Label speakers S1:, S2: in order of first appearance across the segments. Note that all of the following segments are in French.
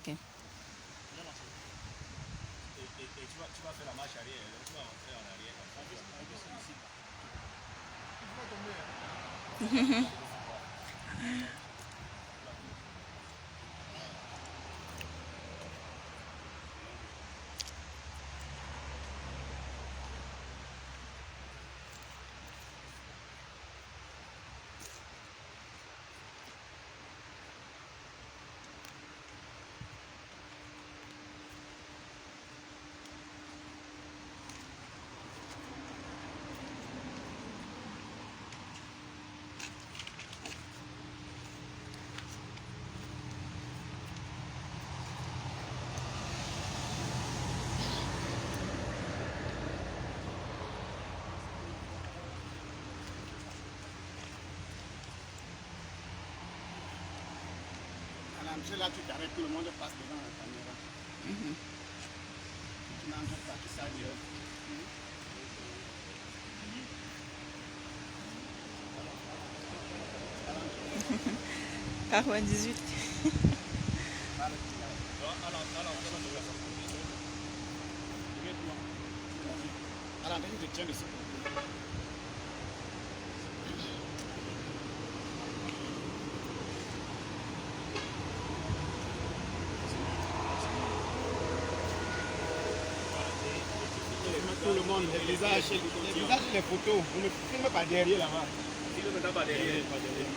S1: Ok.
S2: Et tu vas faire la marche arrière, donc tu vas rentrer en arrière comme ça. Il va tomber. Là, tu t'arrêtes, tout le monde passe devant la caméra. Tu n'entres pas, tu s'arrêtes.
S1: 98.
S2: Alors, je tiens dessus. Tout le monde, les visages et les photos. Vous ne filmez pas derrière là-bas. Filmez maintenant pas derrière. Pas derrière.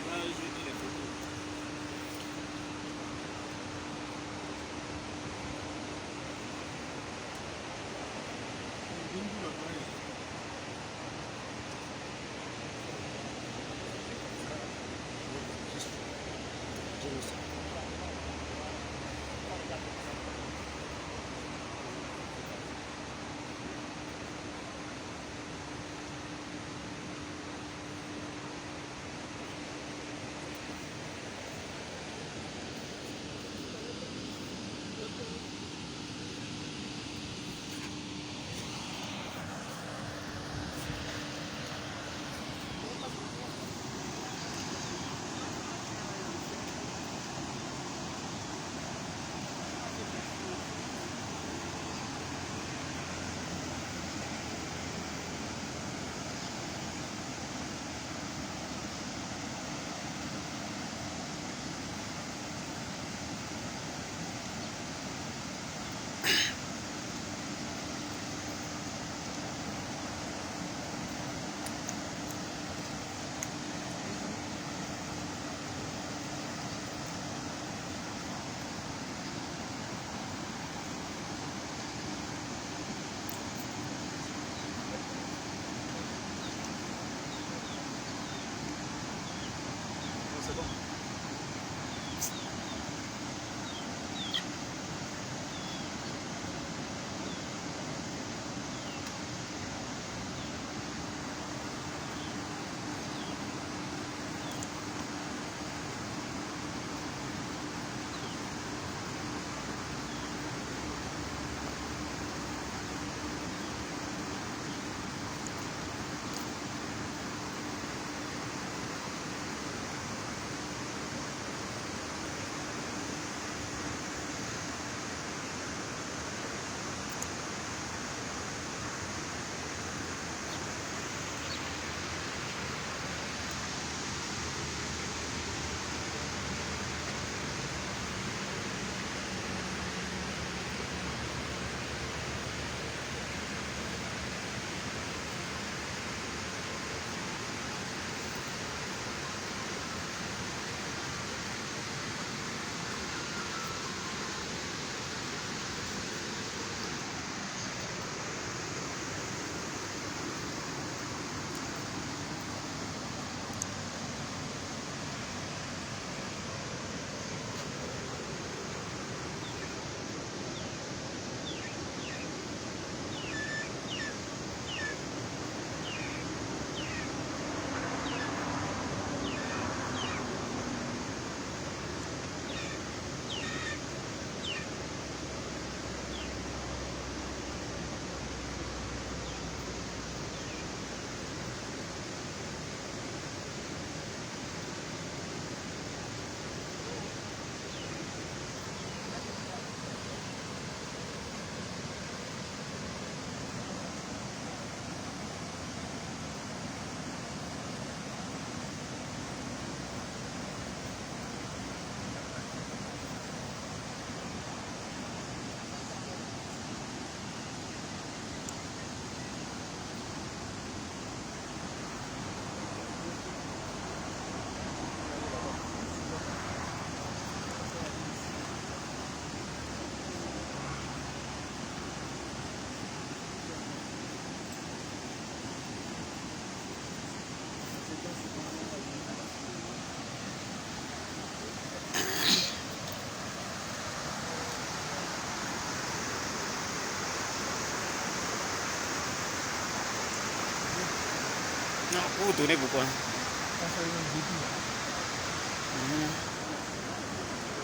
S2: Non, vous tournez pourquoi?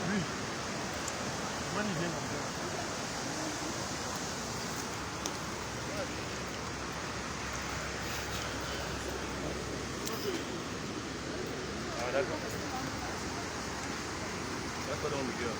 S1: Oui. Comment il vient comme ça?
S3: Ah d'accord. Ça pas dans le milieu.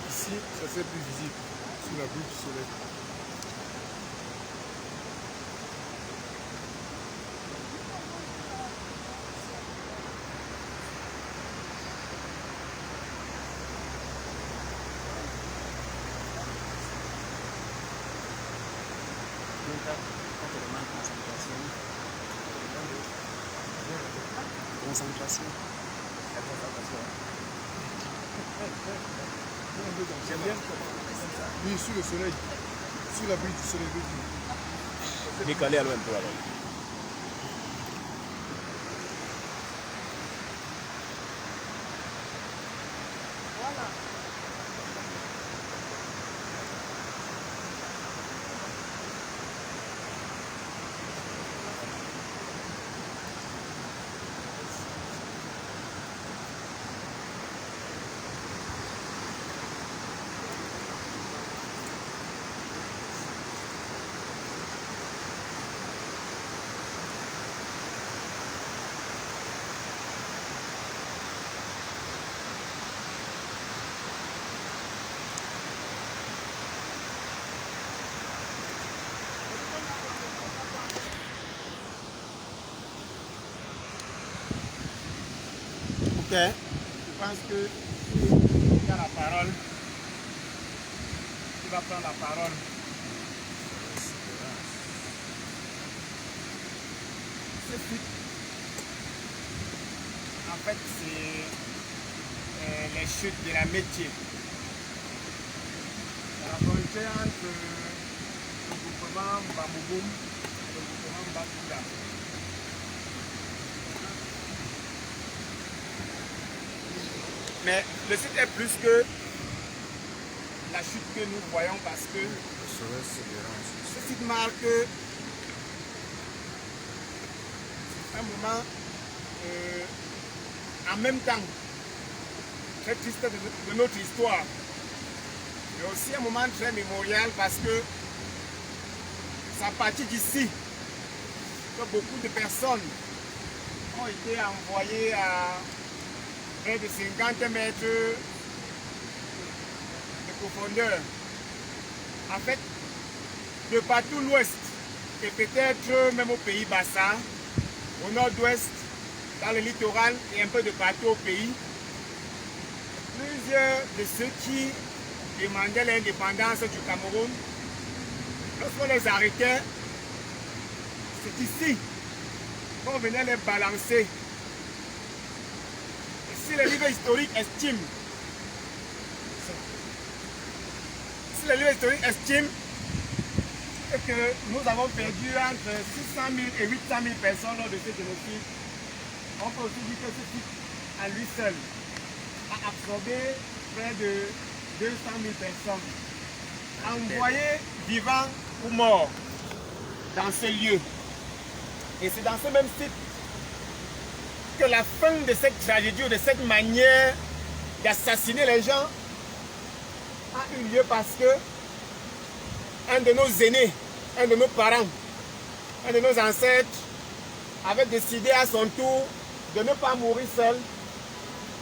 S1: Ici, ça c'est plus visible sous la boule du soleil.
S2: Concentration.
S1: J'aime bien. Oui, sous le soleil. Sous la boule du soleil.
S3: Décalé alors un peu alors.
S2: Ok. Je pense que il a la parole. Il va prendre la parole. Ce site, en fait, c'est les chutes de la métier. La frontière entre le groupement Bamouboum et le groupement Bakouda. Mais le site est plus que la chute que nous voyons parce que ce site marque un moment en même temps très triste de notre histoire. Mais aussi un moment très mémorial parce que c'est à partir d'ici que beaucoup de personnes ont été envoyées à près de 50 mètres de profondeur. En fait, de partout l'ouest, et peut-être même au pays Bassa, au nord-ouest, dans le littoral et un peu de partout au pays, plusieurs de ceux qui demandaient l'indépendance du Cameroun, lorsqu'on les arrêtait, c'est ici qu'on venait les balancer. Si le livre historique estime, que nous avons perdu entre 600 000 et 800 000 personnes lors de ce génocide, on peut aussi dire que ce site, à lui seul, a absorbé près de 200 000 personnes, envoyées vivants ou morts dans ce lieu. Et c'est dans ce même site que la fin de cette tragédie ou de cette manière d'assassiner les gens a eu lieu parce que un de nos aînés, un de nos parents, un de nos ancêtres avait décidé à son tour de ne pas mourir seul.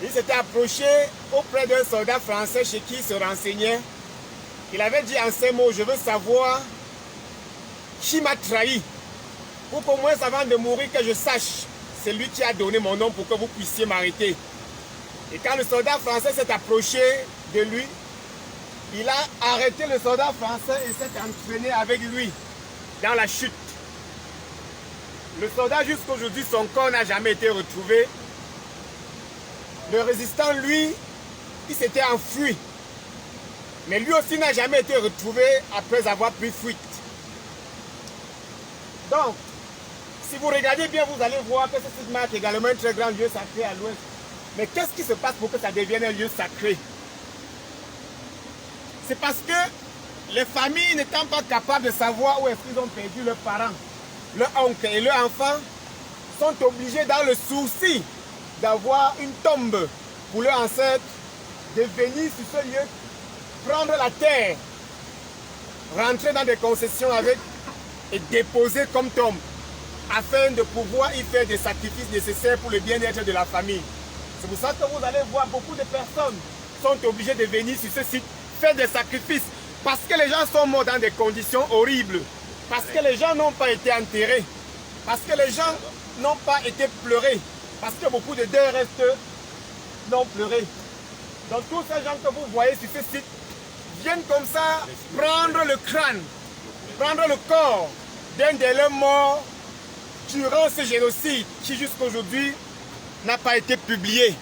S2: Il s'était approché auprès d'un soldat français chez qui il se renseignait. Il avait dit en ces mots: je veux savoir qui m'a trahi, pour qu'au moins avant de mourir que je sache c'est lui qui a donné mon nom pour que vous puissiez m'arrêter. Et quand le soldat français s'est approché de lui, il a arrêté le soldat français et s'est entraîné avec lui dans la chute. Le soldat, jusqu'aujourd'hui, son corps n'a jamais été retrouvé. le résistant, lui, il s'était enfui. Mais lui aussi n'a jamais été retrouvé après avoir pris fuite. Donc, si vous regardez bien, vous allez voir que ce site marque également un très grand lieu sacré à l'ouest. Mais qu'est-ce qui se passe pour que ça devienne un lieu sacré? C'est parce que les familles n'étant pas capables de savoir où est-ce qu'ils ont perdu leurs parents, leur oncle et leur enfant, sont obligés dans le souci d'avoir une tombe pour leur ancêtre, de venir sur ce lieu, prendre la terre, rentrer dans des concessions avec et déposer comme tombe, afin de pouvoir y faire des sacrifices nécessaires pour le bien-être de la famille. C'est pour ça que vous allez voir beaucoup de personnes sont obligées de venir sur ce site faire des sacrifices, parce que les gens sont morts dans des conditions horribles, parce que les gens n'ont pas été enterrés, parce que les gens n'ont pas été pleurés, parce que beaucoup de deuils restent non pleurés. Donc tous ces gens que vous voyez sur ce site viennent comme ça prendre le crâne, prendre le corps d'un des leurs morts durant ce génocide qui jusqu'à aujourd'hui n'a pas été publié.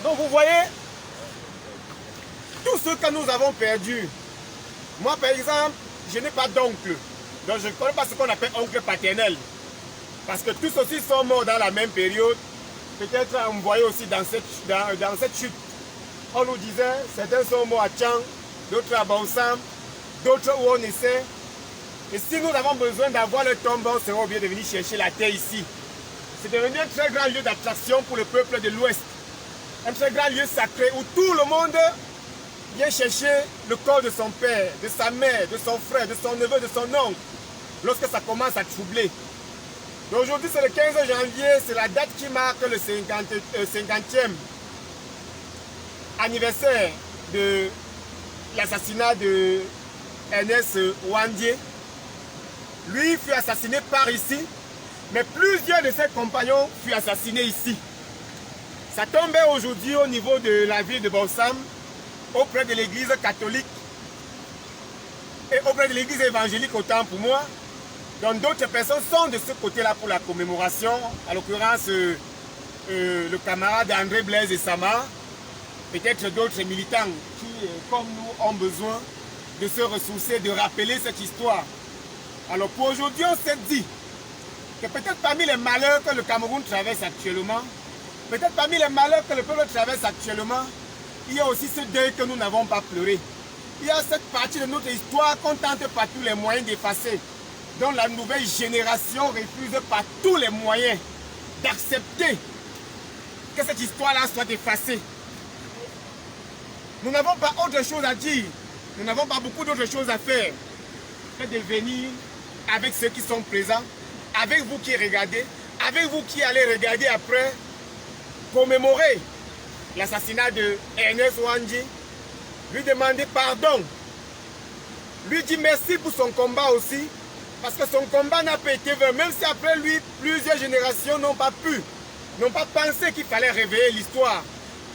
S2: Donc vous voyez, tout ce que nous avons perdu. Moi par exemple, je n'ai pas d'oncle. Donc je ne connais pas ce qu'on appelle oncle paternel. Parce que tous aussi sont morts dans la même période. Peut-être on voyait aussi dans cette chute. On nous disait, certains sont morts à Tchang, d'autres à Baossam, d'autres où on essaie. Et si nous avons besoin d'avoir le tombeau, on sera obligé de venir chercher la terre ici. C'est devenu un très grand lieu d'attraction pour le peuple de l'Ouest. Un très grand lieu sacré où tout le monde vient chercher le corps de son père, de sa mère, de son frère, de son neveu, de son oncle, lorsque ça commence à troubler. Aujourd'hui, c'est le 15 janvier, c'est la date qui marque le 50e anniversaire de l'assassinat de Ernest Ouandié. Lui fut assassiné par ici, mais plusieurs de ses compagnons furent assassinés ici. Ça tombait aujourd'hui au niveau de la ville de Baossam, auprès de l'église catholique et auprès de l'église évangélique autant pour moi. Donc d'autres personnes sont de ce côté-là pour la commémoration, à l'occurrence le camarade André Blaise et Sama, peut-être d'autres militants qui, comme nous, ont besoin de se ressourcer, de rappeler cette histoire. Alors pour aujourd'hui, on s'est dit que peut-être parmi les malheurs que le Cameroun traverse actuellement, peut-être parmi les malheurs que le peuple traverse actuellement, il y a aussi ce deuil que nous n'avons pas pleuré. Il y a cette partie de notre histoire qu'on tente par tous les moyens d'effacer, dont la nouvelle génération refuse par tous les moyens d'accepter que cette histoire-là soit effacée. Nous n'avons pas autre chose à dire, nous n'avons pas beaucoup d'autres choses à faire que de venir avec ceux qui sont présents, avec vous qui regardez, avec vous qui allez regarder après, commémorer l'assassinat de Ernest Ouandié, lui demander pardon, lui dire merci pour son combat aussi, parce que son combat n'a pas été vain, même si après lui, plusieurs générations n'ont pas pensé qu'il fallait réveiller l'histoire.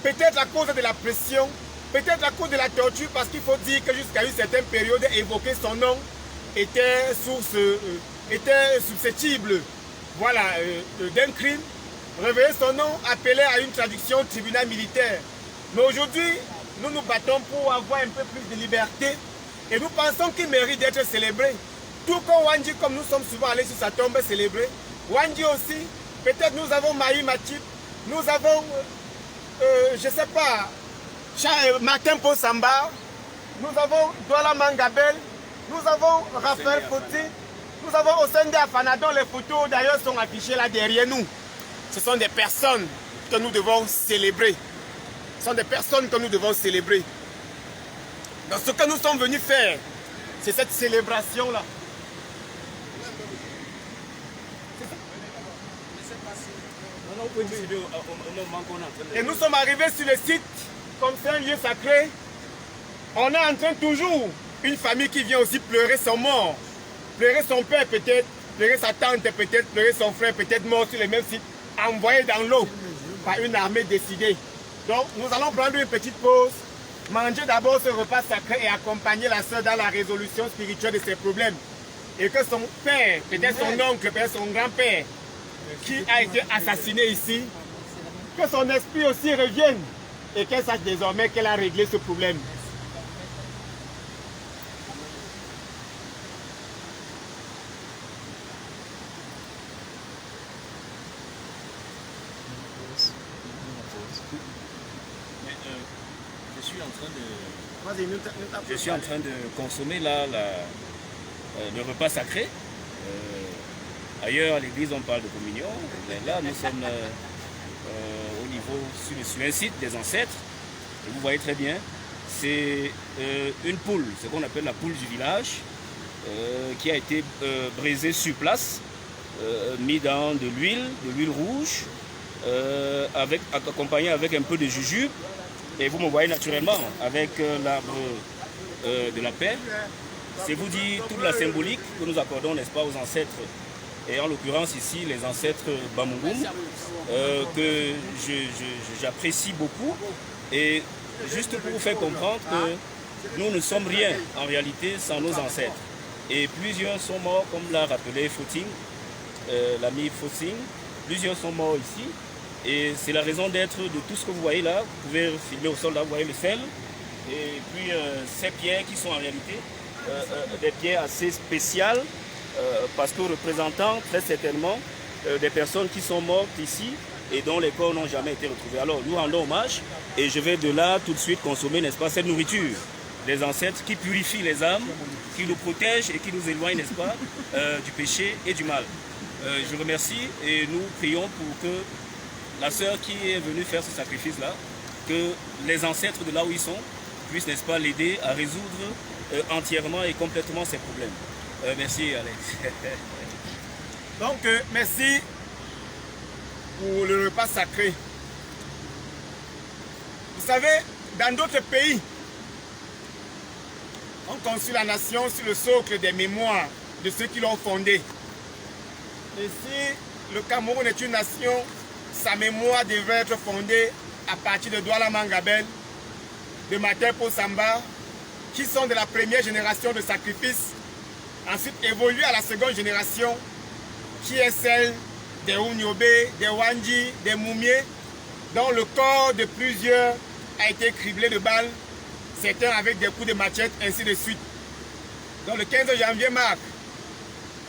S2: Peut-être à cause de la pression, peut-être à cause de la torture, parce qu'il faut dire que jusqu'à une certaine période, évoquer son nom était susceptible, voilà, d'un crime. Réveiller son nom appelait à une traduction au tribunal militaire. Mais aujourd'hui, nous nous battons pour avoir un peu plus de liberté et nous pensons qu'il mérite d'être célébré. Tout comme Ouandié, comme nous sommes souvent allés sur sa tombe célébrer. Ouandié aussi, peut-être nous avons Maï Matip, nous avons, je ne sais pas, Martin Ponsamba, nous avons Douala Mangabel, nous avons Raphaël Foti, nous avons Osende Afana, dont les photos d'ailleurs sont affichées là derrière nous. Ce sont des personnes que nous devons célébrer. Ce sont des personnes que nous devons célébrer. Donc ce que nous sommes venus faire, c'est cette célébration-là. Et nous sommes arrivés sur le site, comme c'est un lieu sacré. On est en train toujours, une famille qui vient aussi pleurer son mort. Pleurer son père peut-être, pleurer sa tante peut-être, pleurer son frère peut-être mort sur le même site, envoyé dans l'eau par une armée décidée. Donc nous allons prendre une petite pause, manger d'abord ce repas sacré et accompagner la sœur dans la résolution spirituelle de ses problèmes. Et que son père, peut-être son oncle, peut-être son grand-père, qui a été assassiné ici, que son esprit aussi revienne et qu'elle sache désormais qu'elle a réglé ce problème.
S3: Je suis en train de consommer là le repas sacré. Ailleurs à l'église on parle de communion, mais là nous sommes au niveau sur un site des ancêtres. Et vous voyez très bien, c'est une poule, ce qu'on appelle la poule du village, qui a été braisée sur place, mis dans de l'huile rouge, accompagnée avec un peu de jujube. Et vous me voyez naturellement avec l'arbre de la paix. C'est vous dire toute la symbolique que nous accordons, n'est-ce pas, aux ancêtres. Et en l'occurrence ici, les ancêtres Bamougoum, que j'apprécie beaucoup. Et juste pour vous faire comprendre que nous ne sommes rien en réalité sans nos ancêtres. Et plusieurs sont morts, comme l'a rappelé Footing, l'ami Footing. Plusieurs sont morts ici. Et c'est la raison d'être de tout ce que vous voyez là. Vous pouvez filmer au sol là, vous voyez le sel. Et puis ces pierres qui sont en réalité des pierres assez spéciales parce que représentant très certainement des personnes qui sont mortes ici et dont les corps n'ont jamais été retrouvés. Alors nous rendons hommage et je vais de là tout de suite consommer, n'est-ce pas, cette nourriture des ancêtres qui purifient les âmes, qui nous protègent et qui nous éloignent, n'est-ce pas, du péché et du mal. Je remercie et nous prions pour que la sœur qui est venue faire ce sacrifice-là, que les ancêtres de là où ils sont puissent, n'est-ce pas, l'aider à résoudre entièrement et complètement ses problèmes. Merci Alex.
S2: Donc merci pour le repas sacré. Vous savez, dans d'autres pays, on construit la nation sur le socle des mémoires de ceux qui l'ont fondée. Et si le Cameroun est une nation, sa mémoire devrait être fondée à partir de Douala Mangabel, de Matepo Samba, qui sont de la première génération de sacrifices, ensuite évoluer à la seconde génération, qui est celle des Ounyobe, des Wandji, des Moumiers, dont le corps de plusieurs a été criblé de balles, certains avec des coups de machette, ainsi de suite. Donc le 15 janvier marque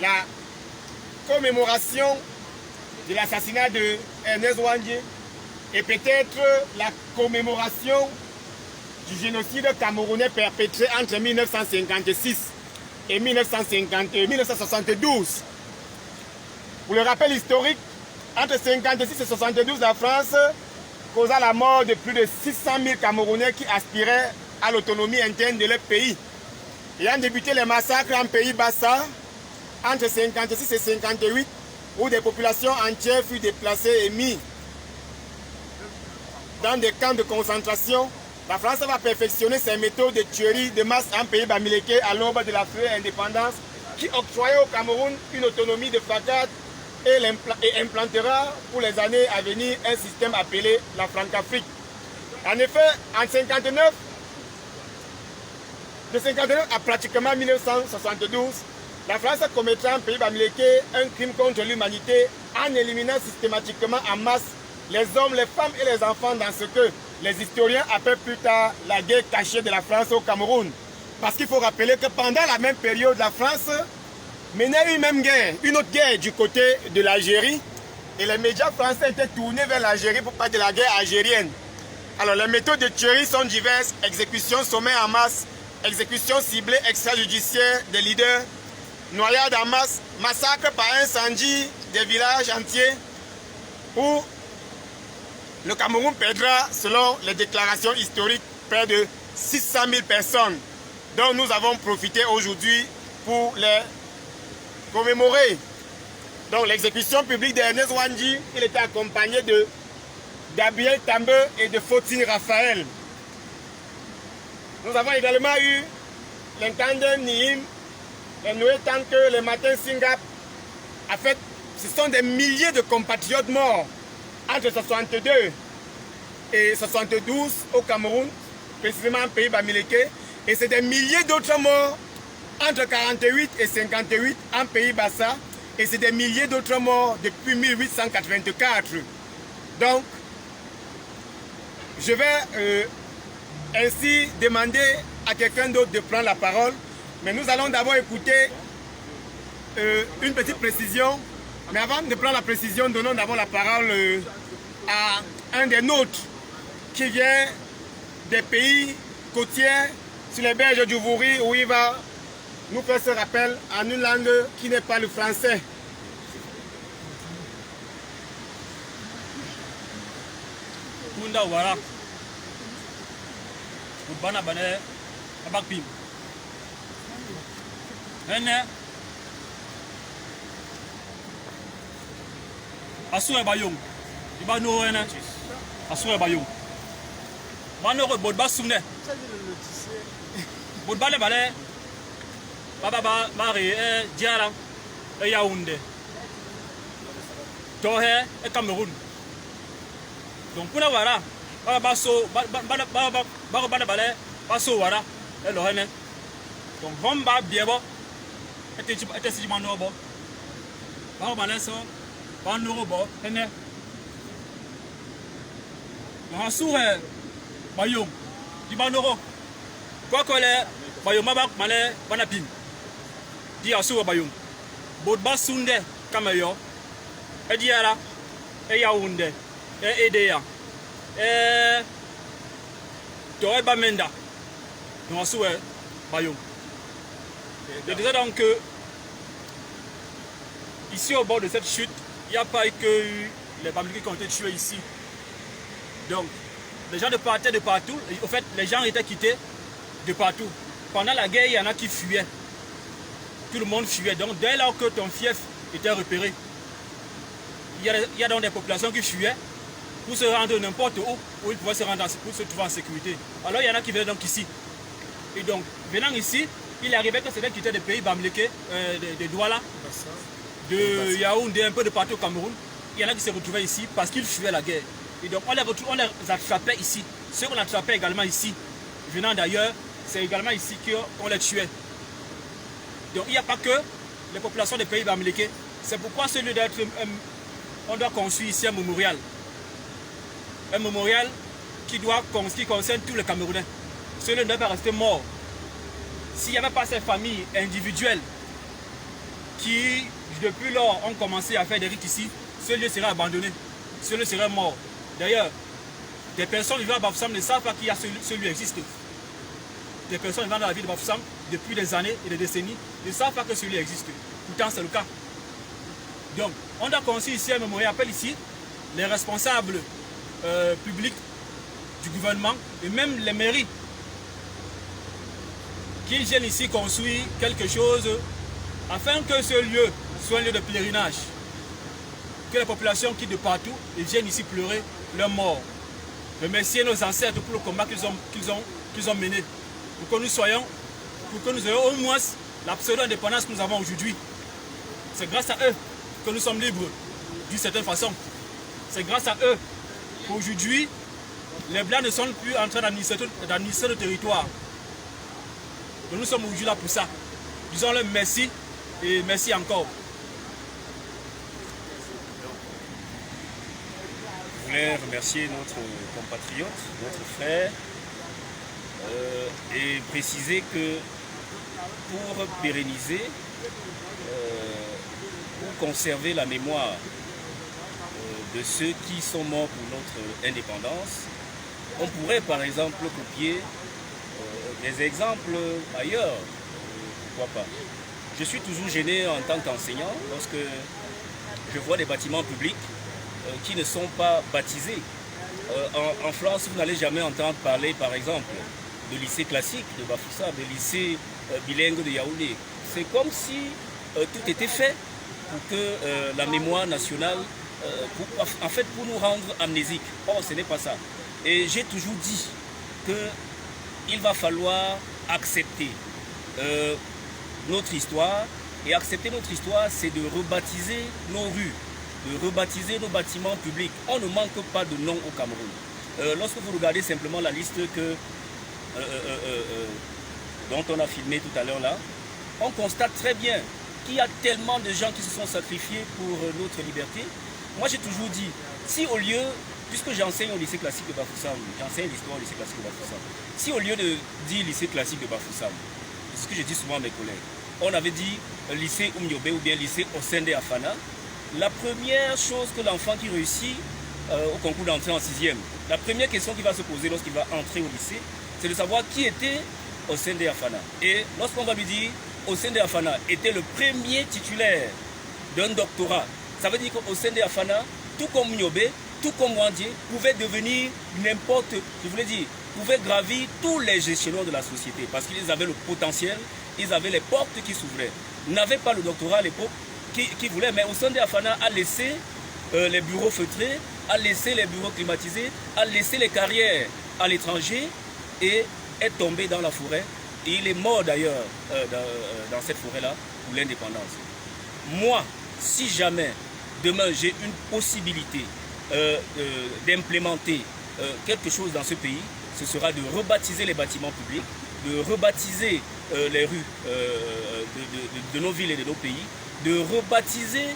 S2: la commémoration de l'assassinat de Ernest Wandji et peut-être la commémoration du génocide camerounais perpétré entre 1956 et 1972. Pour le rappel historique, entre 1956 et 1972, la France causa la mort de plus de 600 000 Camerounais qui aspiraient à l'autonomie interne de leur pays. Ayant débuté les massacres en pays Bassa, entre 1956 et 1958, où des populations entières furent déplacées et mises dans des camps de concentration, la France va perfectionner ses méthodes de tuerie de masse en pays bamileke à l'aube de la feuille indépendance qui octroyait au Cameroun une autonomie de facade et implantera pour les années à venir un système appelé la Francafrique. En effet, en 1959, de 1959 à pratiquement 1972, la France commettra en pays bamileke un crime contre l'humanité en éliminant systématiquement en masse les hommes, les femmes et les enfants dans ce que les historiens appellent plus tard la guerre cachée de la France au Cameroun. Parce qu'il faut rappeler que pendant la même période, la France menait une autre guerre du côté de l'Algérie et les médias français étaient tournés vers l'Algérie pour parler de la guerre algérienne. Alors les méthodes de tuerie sont diverses, exécutions sommées en masse, exécutions ciblées extrajudiciaires des leaders, noyades en masse, massacres par incendie des villages entiers où le Cameroun perdra, selon les déclarations historiques, près de 600 000 personnes dont nous avons profité aujourd'hui pour les commémorer. Donc l'exécution publique d'Ernest Wandji, il était accompagné de Gabriel Tambe et de Fotine Raphaël. Nous avons également eu l'intendant Nihim, les Noé Tanke, les Martin Singap. En fait, ce sont des milliers de compatriotes morts entre 62 et 72 au Cameroun, précisément en pays Bamileke. Et c'est des milliers d'autres morts entre 48 et 58 en pays Bassa. Et c'est des milliers d'autres morts depuis 1884. Donc, je vais ainsi demander à quelqu'un d'autre de prendre la parole. Mais nous allons d'abord écouter une petite précision. Mais avant de prendre la précision, donnons d'abord la parole à un des nôtres qui vient des pays côtiers sur les berges du Vouri, où il va nous faire ce rappel en une langue qui n'est pas le français.
S4: Kunda wara Ubana bane abakpim Hene Asure bayong Ibano hene Asure bayong Mano ko bodba sumne Bodba le bale Baba mari Diara Yaoundé Tohe et Cameroun. Donc pour la wara, baso wara, et le hene. Donc bomba biebo, et si manobo, barobaneso, banorobo, hene. Donc en sourd, bayom, du banoro. Quoi que les bayomabak malais, banapin. Dit à sourd bayom. Bodba sunde, kamayo, et diara, et yaoundé. Et Edea, et Toreba Menda, nous avons Bayou. Je disais donc que ici au bord de cette chute, il n'y a pas eu que les Bamileke qui ont été tués ici. Donc, les gens partaient de partout. En fait, les gens étaient quittés de partout. Pendant la guerre, il y en a qui fuyaient. Tout le monde fuyait. Donc, dès lors que ton fief était repéré, il y a donc des populations qui fuyaient pour se rendre n'importe où ils pouvaient se rendre pour se trouver en sécurité. Alors il y en a qui venaient donc ici. Et donc, venant ici, il arrivait que c'était qui étaient des pays Bamileke, de Douala, de Yaoundé, un peu de partout au Cameroun. Il y en a qui se retrouvaient ici parce qu'ils fuyaient la guerre. Et donc on les attrapait ici. Ceux qu'on attrapait également ici, venant d'ailleurs, c'est également ici qu'on les tuait. Donc il n'y a pas que les populations des pays Bamileke. C'est pourquoi celui d'être, on doit construire ici un mémorial. Un mémorial qui concerne tous les Camerounais. Celui ne doit pas rester mort. S'il n'y avait pas ces familles individuelles qui, depuis lors, ont commencé à faire des rites ici, ce lieu serait abandonné. Ce lieu serait mort. D'ailleurs, des personnes vivant à Bafoussam ne savent pas qu'il y a ce lieu existe. Des personnes vivant dans la ville de Bafoussam depuis des années et des décennies ne savent pas que ce lieu existe. Pourtant, c'est le cas. Donc, on doit construire ici un mémorial. Appelle ici les responsables publics du gouvernement et même les mairies qu'ils viennent ici construire quelque chose afin que ce lieu soit un lieu de pèlerinage, que les populations quittent de partout et viennent ici pleurer leurs morts, remercier nos ancêtres pour le combat qu'ils ont mené, pour que nous ayons au moins la pseudo-indépendance que nous avons aujourd'hui. C'est grâce à eux que nous sommes libres d'une certaine façon. C'est grâce à eux qu'aujourd'hui, les Blancs ne sont plus en train d'administrer le territoire. Donc nous sommes aujourd'hui là pour ça. Disons-leur merci et merci encore.
S3: Je voulais remercier notre compatriote, notre frère, et préciser que pour pérenniser, pour conserver la mémoire de ceux qui sont morts pour notre indépendance, on pourrait par exemple copier des exemples ailleurs, pourquoi pas. Je suis toujours gêné en tant qu'enseignant lorsque je vois des bâtiments publics qui ne sont pas baptisés. En France, vous n'allez jamais entendre parler par exemple de lycée classique de Bafoussam, de lycée bilingue de Yaoundé. C'est comme si tout était fait pour que la mémoire nationale, en fait pour nous rendre amnésiques. Or, ce n'est pas ça. Et j'ai toujours dit qu'il va falloir accepter notre histoire. Et accepter notre histoire, c'est de rebaptiser nos rues, de rebaptiser nos bâtiments publics. On ne manque pas de nom au Cameroun. lorsque vous regardez simplement la liste dont on a filmé tout à l'heure là, on constate très bien qu'il y a tellement de gens qui se sont sacrifiés pour notre liberté. Moi j'ai toujours dit, si au lieu, puisque j'enseigne au lycée classique de Bafoussam, j'enseigne l'histoire au lycée classique de Bafoussam, si au lieu de dire lycée classique de Bafoussam, c'est ce que je dis souvent à mes collègues, on avait dit lycée Oumniobé ou bien lycée Osende Afana, la première chose que l'enfant qui réussit au concours d'entrée en 6e, la première question qu'il va se poser lorsqu'il va entrer au lycée, c'est de savoir qui était Osende Afana. Et lorsqu'on va lui dire Osende Afana était le premier titulaire d'un doctorat, ça veut dire qu'Osende Afana, tout comme Oumniobé, tout comme Wandie, pouvait devenir n'importe, je voulais dire, pouvait gravir tous les échelons de la société parce qu'ils avaient le potentiel, ils avaient les portes qui s'ouvraient. Ils n'avaient pas le doctorat à l'époque qui voulait, mais Osende Afana a laissé les bureaux feutrés, a laissé les bureaux climatisés, a laissé les carrières à l'étranger et est tombé dans la forêt. Et il est mort d'ailleurs dans cette forêt-là pour l'indépendance. Moi, si jamais demain j'ai une possibilité d'implémenter quelque chose dans ce pays, ce sera de rebaptiser les bâtiments publics, de rebaptiser les rues de nos villes et de nos pays, de rebaptiser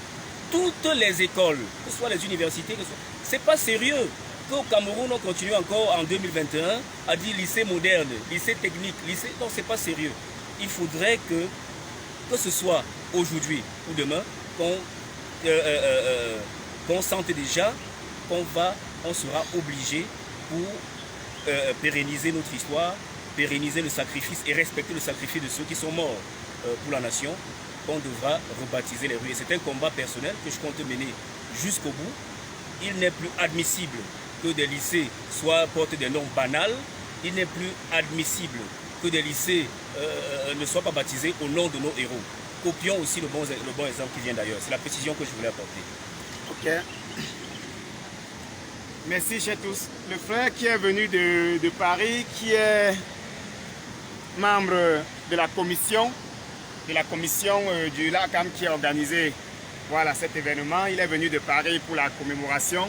S3: toutes les écoles, que ce soit les universités, c'est pas sérieux qu'au Cameroun on continue encore en 2021 à dire lycée moderne, lycée technique, lycée, non c'est pas sérieux. Il faudrait que ce soit aujourd'hui ou demain qu'on sente déjà qu'on sera obligé pour pérenniser notre histoire, pérenniser le sacrifice et respecter le sacrifice de ceux qui sont morts pour la nation, qu'on devra rebaptiser les rues. Et c'est un combat personnel que je compte mener jusqu'au bout. Il n'est plus admissible que des lycées portent des noms banals. Il n'est plus admissible que des lycées ne soient pas baptisés au nom de nos héros. Copions aussi le bon exemple qui vient d'ailleurs. C'est la précision que je voulais apporter.
S2: Ok. Merci chez tous. Le frère qui est venu de Paris, qui est membre de la commission du LACAM qui a organisé voilà, cet événement. Il est venu de Paris pour la commémoration.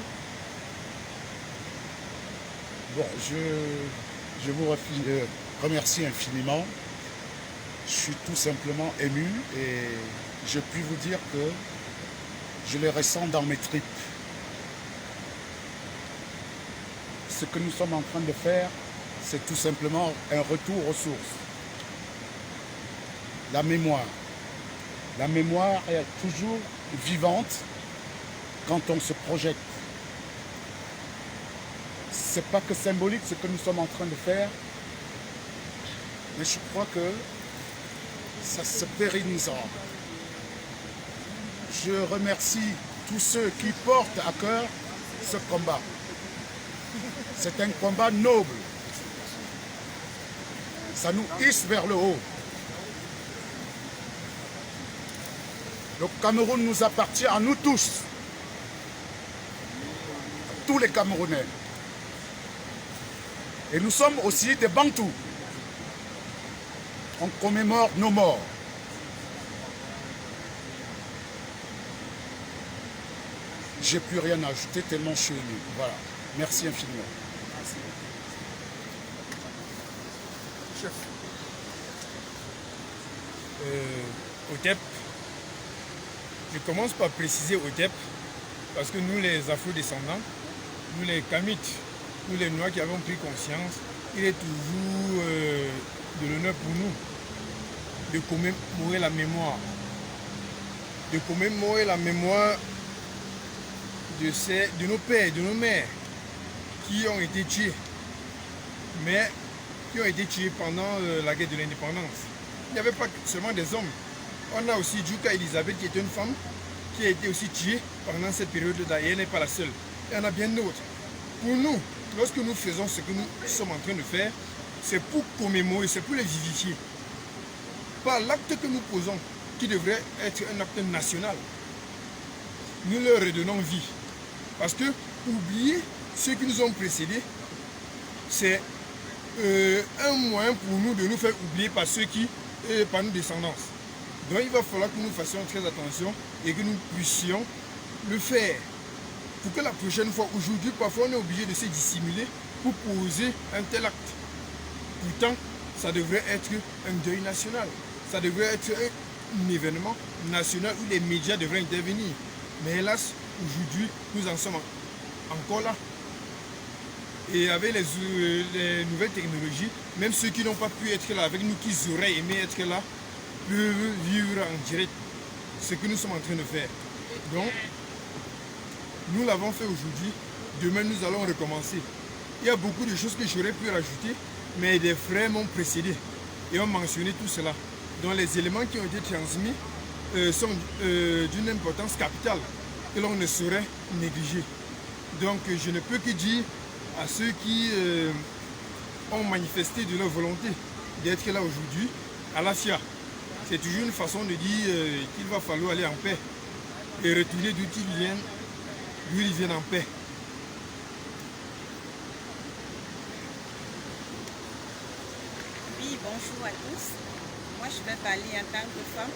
S1: Bon, je vous remercie infiniment. Je suis tout simplement ému et je puis vous dire que je le ressens dans mes tripes. Ce que nous sommes en train de faire, c'est tout simplement un retour aux sources. La mémoire. La mémoire est toujours vivante quand on se projette. Ce n'est pas que symbolique ce que nous sommes en train de faire, mais je crois que ça se pérennisera. Je remercie tous ceux qui portent à cœur ce combat. C'est un combat noble. Ça nous hisse vers le haut. Le Cameroun nous appartient à nous tous, à tous les Camerounais. Et nous sommes aussi des Bantous. On commémore nos morts. J'ai plus rien à ajouter tellement je suis ému. Voilà. Merci infiniment.
S2: Merci.
S1: Chef.
S5: OTEP, je commence par préciser OTEP parce que nous les afro-descendants, nous les Kamites, nous les Noirs qui avons pris conscience, il est toujours de l'honneur pour nous de commémorer la mémoire. De commémorer la mémoire de nos pères, de nos mères qui ont été tués, mais qui ont été tués pendant la guerre de l'indépendance. Il n'y avait pas seulement des hommes. On a aussi Djouka Elisabeth qui est une femme qui a été aussi tuée pendant cette période-là et elle n'est pas la seule. Il y en a bien d'autres. Pour nous, lorsque nous faisons ce que nous sommes en train de faire, c'est pour commémorer, c'est pour les vivifier. Par l'acte que nous posons, qui devrait être un acte national, nous leur redonnons vie. Parce que oublier ceux qui nous ont précédés, c'est un moyen pour nous de nous faire oublier par ceux qui, par nos descendants. Donc il va falloir que nous fassions très attention et que nous puissions le faire. pour que la prochaine fois, aujourd'hui, parfois on est obligé de se dissimuler pour poser un tel acte. Pourtant, ça devrait être un deuil national. Ça devrait être un événement national où les médias devraient intervenir. Mais hélas, aujourd'hui, nous en sommes encore là. Et avec les nouvelles technologies, même ceux qui n'ont pas pu être là avec nous, qui auraient aimé être là, peuvent vivre en direct ce que nous sommes en train de faire. Donc, nous l'avons fait aujourd'hui, demain nous allons recommencer. Il y a beaucoup de choses que j'aurais pu rajouter, mais des frères m'ont précédé et ont mentionné tout cela. Donc les éléments qui ont été transmis sont d'une importance capitale que l'on ne saurait négliger. Donc je ne peux que dire à ceux qui ont manifesté de leur volonté d'être là aujourd'hui, à la FIA. C'est toujours une façon de dire qu'il va falloir aller en paix et retourner d'où ils viennent en paix.
S6: Oui, bonjour à tous. Moi, je vais parler en tant que femme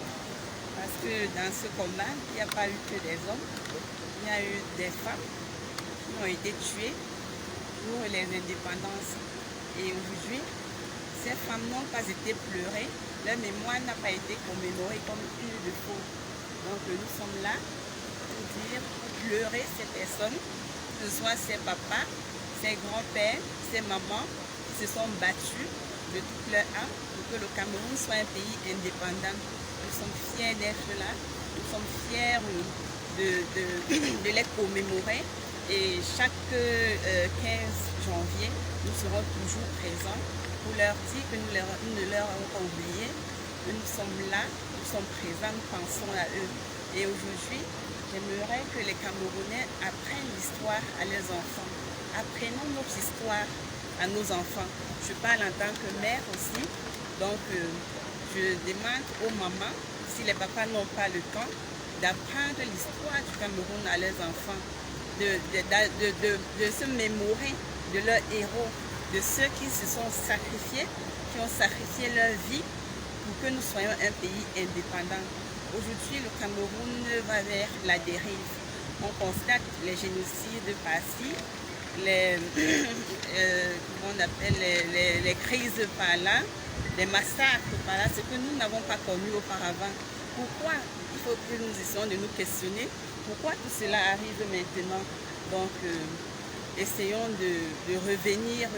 S6: parce que dans ce combat, il n'y a pas eu que des hommes. Il y a eu des femmes qui ont été tuées pour les indépendances. Et aujourd'hui, ces femmes n'ont pas été pleurées. Leur mémoire n'a pas été commémorée comme il le faut. Donc nous sommes là pour dire, pour pleurer ces personnes, que ce soit ces papas, ces grands-pères, ces mamans qui se sont battus de toute leur âme pour que le Cameroun soit un pays indépendant. Nous sommes fiers d'être là, nous sommes fiers de les commémorer et chaque 15 janvier, nous serons toujours présents pour leur dire que nous ne leur avons pas oublié, que nous sommes là, nous sommes présents, nous pensons à eux. Et aujourd'hui, j'aimerais que les Camerounais apprennent l'histoire à leurs enfants. Apprenons notre histoire à nos enfants. Je parle en tant que mère aussi, donc je demande aux mamans, si les papas n'ont pas le temps, d'apprendre l'histoire du Cameroun à leurs enfants, de se mémorer de leurs héros, de ceux qui se sont sacrifiés, qui ont sacrifié leur vie pour que nous soyons un pays indépendant. Aujourd'hui, le Cameroun va vers la dérive. On constate les génocides par-ci, les crises par-là, les massacres par-là, ce que nous n'avons pas connu auparavant. Pourquoi? Il faut que nous essayons de nous questionner. Pourquoi tout cela arrive maintenant? Donc, essayons de revenir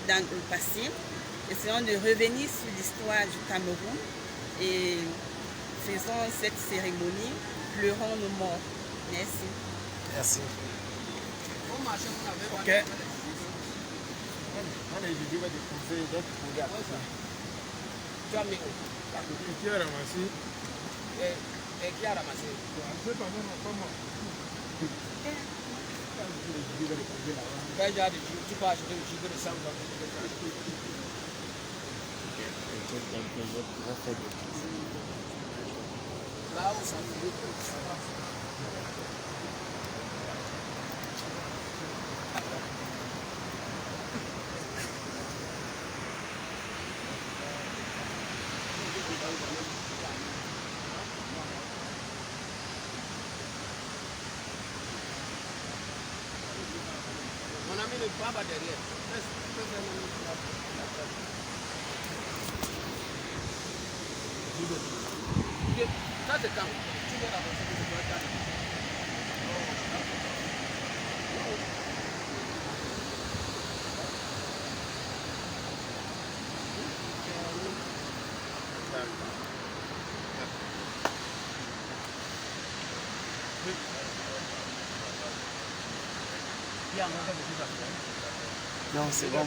S6: dans le passé, essayons de revenir sur l'histoire du Cameroun et faisons cette cérémonie, pleurons nos morts. Merci.
S1: Merci.
S5: Ok. Qui a ramassé?
S2: Qui a ramassé?
S5: C'est pas moi.
S2: Tu peux acheter le chiffre de 100 francs. Là où ça fait mon ami ne prend pas derrière. Ça c'est quand tu veux la personne que tu dois faire.
S7: Non, c'est bon.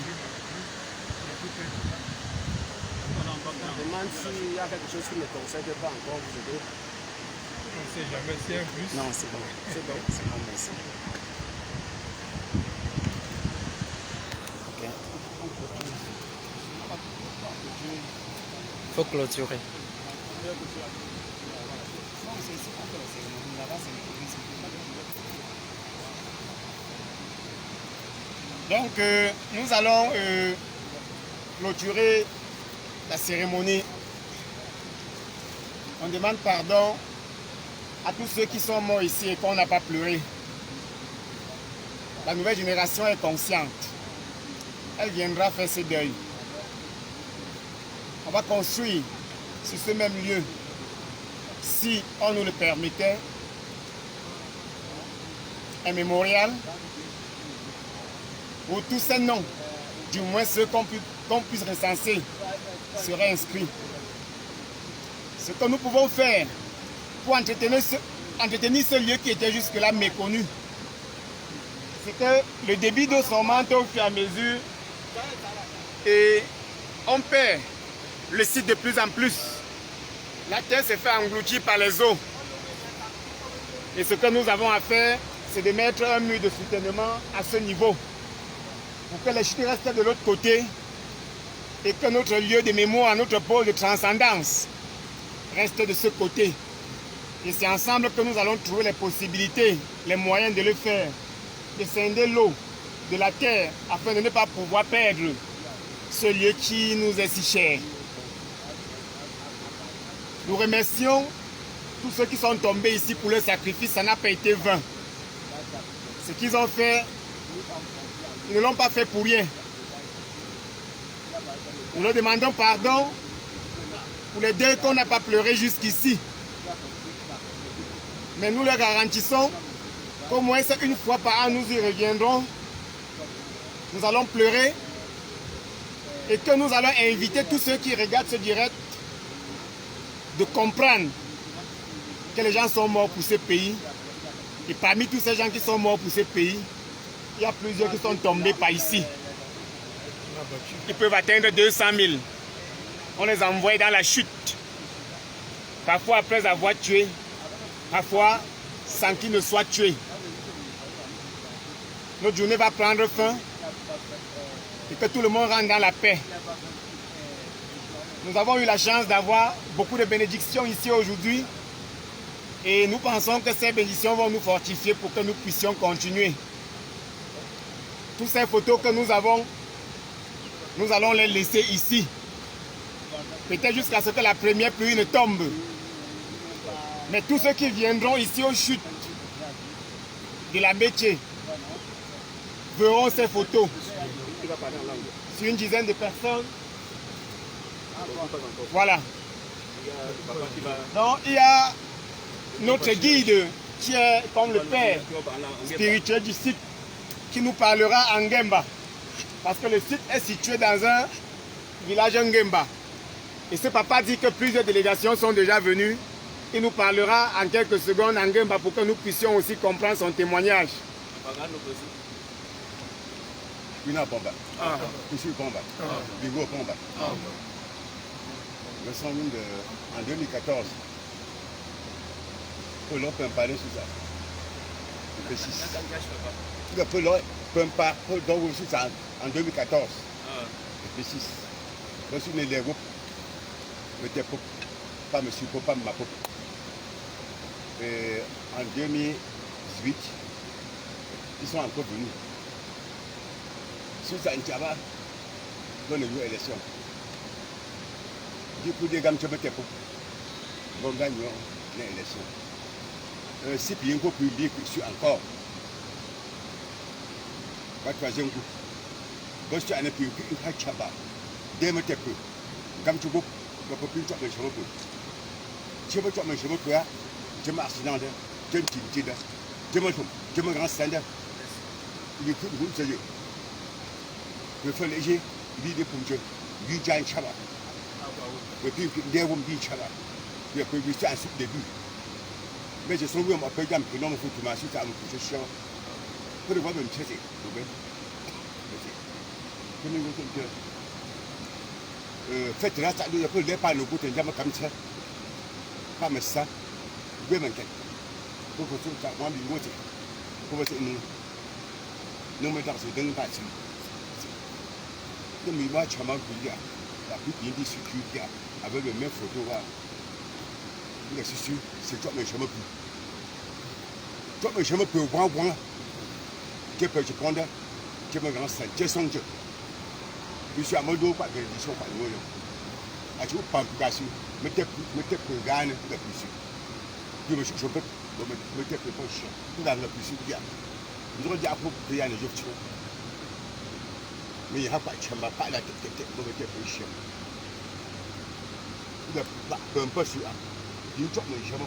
S2: Je demande s'il y a quelque chose qui ne concerne pas encore vous aider.
S5: On ne sait jamais, c'est un plus.
S7: Non, c'est bon.
S2: C'est bon.
S7: C'est bon, merci. Ok. Faut clôturer.
S2: Donc nous allons clôturer la cérémonie. On demande pardon à tous ceux qui sont morts ici et qu'on n'a pas pleuré. la nouvelle génération est consciente. Elle viendra faire ses deuils. On va construire sur ce même lieu, si on nous le permettait, un mémorial où tous ces noms, du moins ceux qu'on puisse recenser, seraient inscrits. Ce que nous pouvons faire pour entretenir ce lieu qui était jusque-là méconnu, c'est que le débit d'eau s'augmente au fur et à mesure et on perd le site de plus en plus. La terre s'est fait engloutir par les eaux. Et ce que nous avons à faire, c'est de mettre un mur de soutènement à ce niveau pour que les chutes restent de l'autre côté et que notre lieu de mémoire, notre pôle de transcendance reste de ce côté. Et c'est ensemble que nous allons trouver les possibilités, les moyens de le faire, de scinder l'eau de la terre afin de ne pas pouvoir perdre ce lieu qui nous est si cher. Nous remercions tous ceux qui sont tombés ici pour le sacrifice, ça n'a pas été vain. Ce qu'ils ont fait, ils ne l'ont pas fait pour rien. Nous leur demandons pardon pour les deuils qu'on n'a pas pleuré jusqu'ici. Mais nous leur garantissons qu'au moins une fois par an, nous y reviendrons. Nous allons pleurer et que nous allons inviter tous ceux qui regardent ce direct de comprendre que les gens sont morts pour ce pays. Et parmi tous ces gens qui sont morts pour ce pays, il y a plusieurs qui sont tombés par ici. Ils peuvent atteindre 200 000. On les envoie dans la chute. Parfois après avoir tué, parfois sans qu'ils ne soient tués. Notre journée va prendre fin et que tout le monde rentre dans la paix. Nous avons eu la chance d'avoir beaucoup de bénédictions ici aujourd'hui et nous pensons que ces bénédictions vont nous fortifier pour que nous puissions continuer. Toutes ces photos que nous avons, nous allons les laisser ici. Peut-être jusqu'à ce que la première pluie ne tombe. Mais tous ceux qui viendront ici aux chutes de la Bétier verront ces photos. Sur une dizaine de personnes. Voilà. Donc il y a notre guide qui est comme le père spirituel du site qui nous parlera en Ngemba. Parce que le site est situé dans un village Ngemba. Et ce papa dit que plusieurs délégations sont déjà venues. Il nous parlera en quelques secondes en Ngemba pour que nous puissions aussi comprendre son témoignage.
S7: Nous sommes en 2014. Polo peut me parler sur ça. Le Polo peut me parler sur ça en 2014. Et 6. Je suis né les groupes. Pas monsieur Popa, ma pop. Et en 2018, ils sont encore venus. Sur ça, il y a dans les élections. Du coup, des gamins qui vont gagner l'élection. Si bien que public sur encore. Pas troisième coup. Parce que tu plus un chaba. Des me peu. Comme tu vois, tu peux plus choper sur le coup. Tu peux choper sur le coup. Tu m'as accident. Tu me dis. Tu me grand standard. Il est tout le monde sérieux. Le feu léger, il dit pour Dieu. Il dit un chaba. Et puis, des hommes disent ça. Il y a prévu ça au début. Mais je suis un peu gamme que non, il faut que tu m'assistes à une position. Pour le voir de me traiter. Faites là, ça doit être pas le bout de gamme comme ça. Pas mais ça. Je vais m'inquiéter. Pour que tout ça, moi, je vais voter. Pour que nous mettons ce dingue parti. Nous mettons ce chemin pour dire. La plus bien dit sur Cuba avec le même photo là. Il est sûr, c'est toi mais je me peux. Toi mais je me peux voir. Tu peux te prendre, tu me grand ça, tu son Dieu. Je suis à mon dos pas de l'édition par nous. À tout pas publication, mettez pour gagner le plus. Je me peux me mettre pour chien. Tout dans le plus bien. Nous avons dit à propos de Yann et Jofcho. Mais il n'y a pas de chamba, pas la tête, pour le chien. Un peu sur un. Il y a un chamba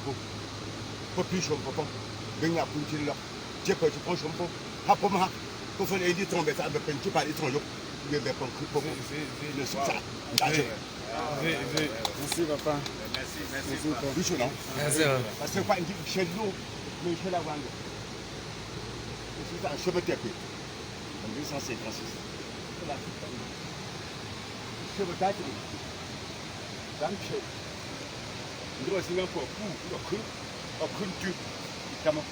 S7: pour plus de papa. Ben à continuer là. J'ai pas de prendre chambre. Hapoma. Pour faire des tombes, ça va peindre par les troncs. Il va prendre pour le soutien.
S2: Merci papa.
S7: Merci. Non? Parce que pas une chaîne d'eau, mais je la vends. C'est un chemin tapé. En 256. Chemin tapé. Danke. Nous avons signé pour au Kuntu. Comment?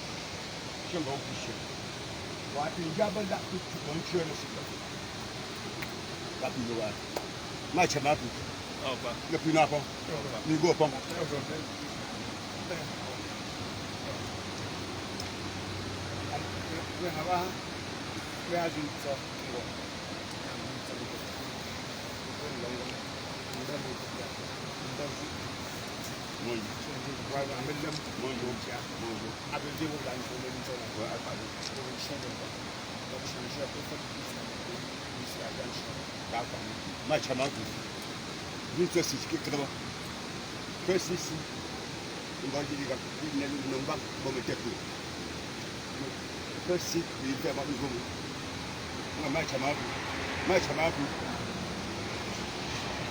S7: Je vais vous coucher. Voilà, puis il y a un peu de tuer le site. La plus noire. Ma chama. Le plus noir. Le gros pont.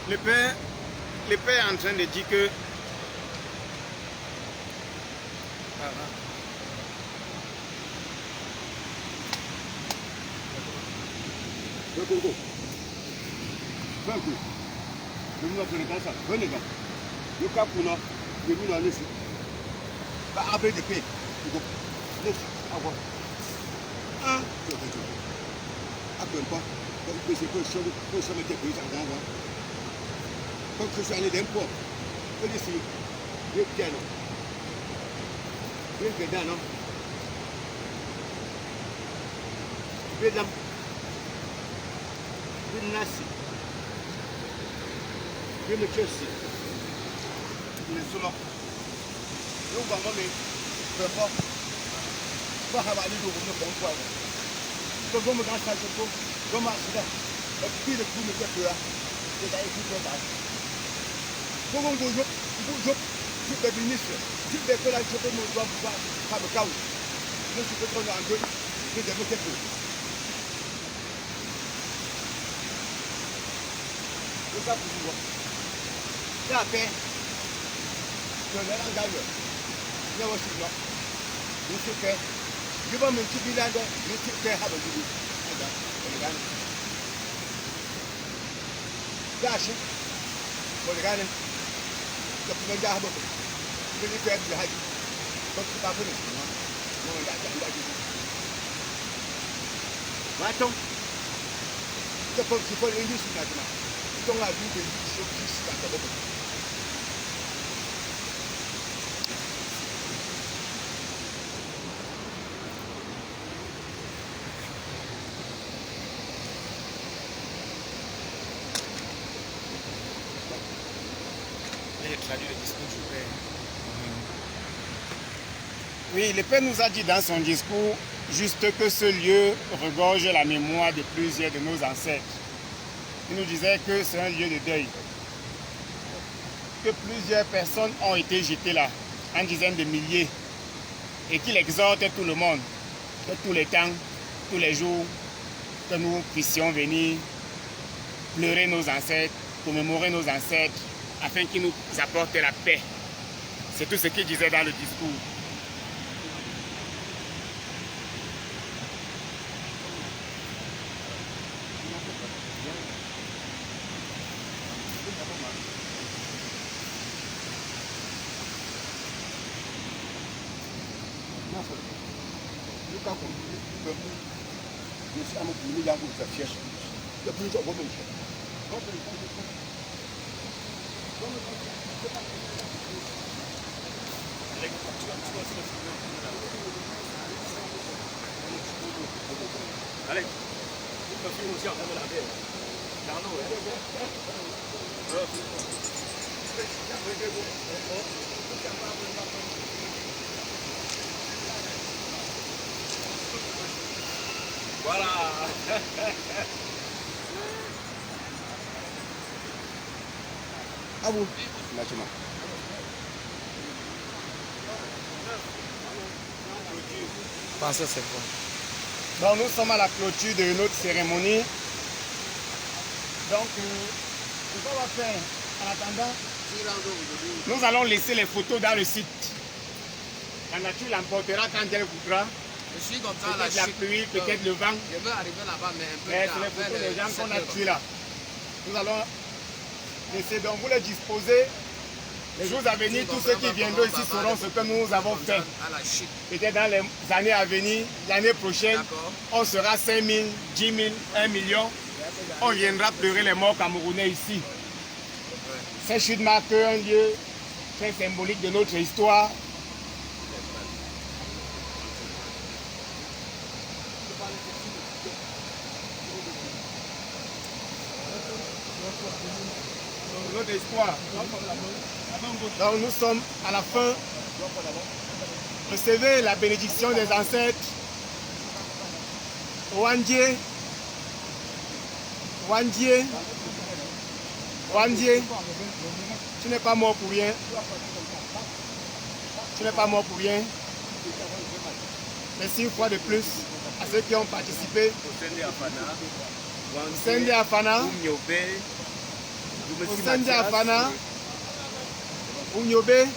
S2: Le père est en train de dire que Nasi, le Chelsea, le Solo, le Bangame, le Pop, pas avoir les deux pour le point. Donc, on me gagne ça, je me marche là, et puis le coup me fait peur, c'est à écouter ça. Pour mon boulot, tout les ministres, tout les collègues, je peux me voir par le chaos. Je suis peut-être en deux, je vais développer plus. C'est ça pour vous. C'est la paix. Je l'ai engagé. Je vais aussi là. Je suis fait. Je vais me dire là, je suis fait à vous. Dashi. Pour les gars, je peux me dire à vous. Je vais faire du haji. Donc, c'est pas vrai. Non, il y a un haji. Maintenant, je peux me faire une liste maintenant. Dans la vie de l'Église Christ à Kaboko. Oui, le Père nous a dit dans son discours juste que ce lieu regorge la mémoire de plusieurs de nos ancêtres. Il nous disait que c'est un lieu de deuil, que plusieurs personnes ont été jetées là, en dizaines de milliers, et qu'il exhorte tout le monde, que tous les temps, tous les jours, que nous puissions venir pleurer nos ancêtres, commémorer nos ancêtres, afin qu'ils nous apportent la paix. C'est tout ce qu'il disait dans le discours.
S3: Allez, je suis aussi en train de laver. Carlo, Voilà.
S7: À vous. Maintenant.
S2: Pensez c'est quoi? Donc nous sommes à la clôture de notre cérémonie. Donc ce qu'on va faire en attendant, nous allons laisser les photos dans le site. La nature l'emportera quand elle voudra.
S8: Je suis comme ça,
S2: Peut-être la pluie, peut-être le vent.
S8: Je veux arriver là-bas, mais un peu
S2: Mais
S8: tard,
S2: c'est les
S8: vers
S2: photos des gens qu'on a
S8: 7 heures.
S2: tués là. Nous allons laisser donc vous les disposer. Les jours à venir, tous ceux qui viendront ici sauront ce que nous avons fait.
S8: À la chute.
S2: Peut-être dans les années à venir, l'année prochaine,
S8: D'accord.
S2: on sera 5 000, 10 000, 1 million. On viendra pleurer les morts camerounais ici. Ces chutes marquent un lieu très symbolique de notre histoire. Notre histoire. Donc nous sommes à la fin. Recevez la bénédiction des ancêtres. Wandie, Wandie, Wandie, tu n'es pas mort pour rien. Tu n'es pas mort pour rien. Merci une fois de plus à ceux qui ont participé. Sende Afana, Sende Afana, Unyobe,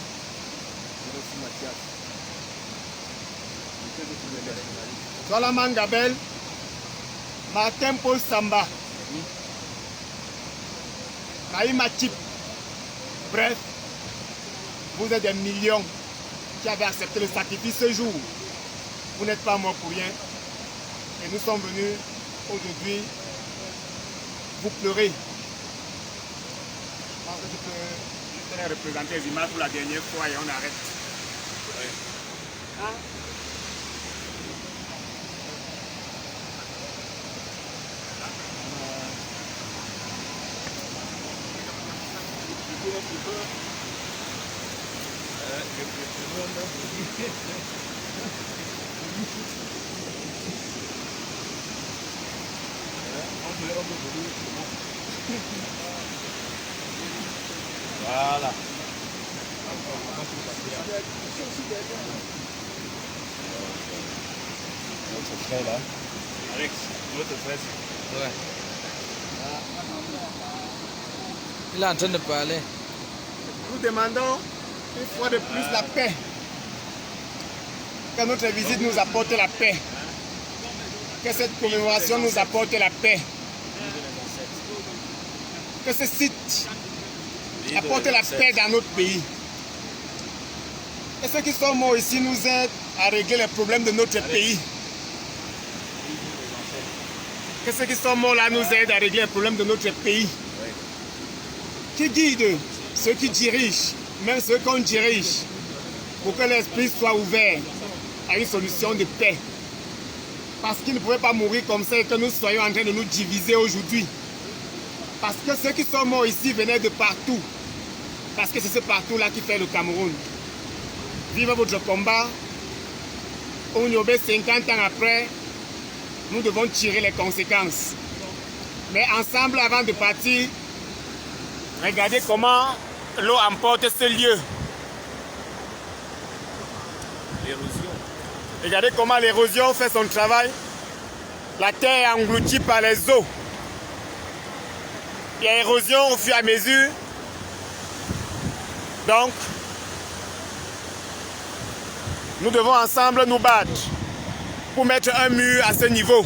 S2: Zolaman Gabel, Martin Paul Samba, Naïma Chip. Bref, vous êtes des millions qui avez accepté le sacrifice ce jour. Vous n'êtes pas morts pour rien. Et nous sommes venus aujourd'hui vous pleurer. Je pense que tu peux juste les représenter les images pour la dernière fois et on arrête. Oui. Hein?
S3: Voilà. Notre frère là. Alex, notre frère.
S8: Ouais. Il est en train de parler.
S2: Nous demandons une fois de plus la paix. Que notre visite nous apporte la paix. Que cette commémoration nous apporte la paix. Que ce site apporte la paix dans notre pays. Et ceux qui sont morts ici nous aident à régler les problèmes de notre pays. Que ceux qui sont morts là nous aident à régler les problèmes de notre pays. Qui guide ceux qui dirigent, même ceux qu'on dirige, pour que l'esprit soit ouvert à une solution de paix. Parce qu'ils ne pouvaient pas mourir comme ça et que nous soyons en train de nous diviser aujourd'hui. Parce que ceux qui sont morts ici venaient de partout. Parce que c'est ce partout-là qui fait le Cameroun. Vive votre combat. On y obéit 50 ans après. Nous devons tirer les conséquences. Mais ensemble, avant de partir, regardez comment l'eau emporte ce lieu.
S3: L'érosion.
S2: Regardez comment l'érosion fait son travail. La terre est engloutie par les eaux. Il y a érosion au fur et à mesure. Donc, nous devons ensemble nous battre pour mettre un mur à ce niveau.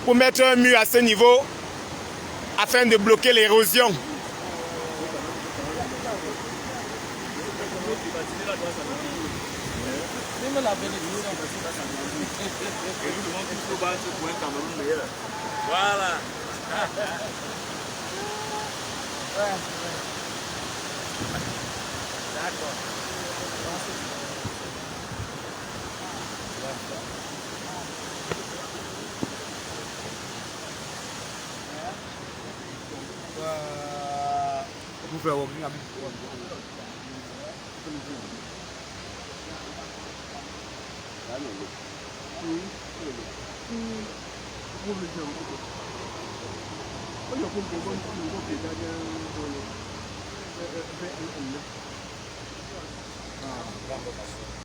S2: Pour mettre un mur à ce niveau afin de bloquer l'érosion.
S3: Voilà.
S2: D'accord.
S5: Vous faites
S2: Ah,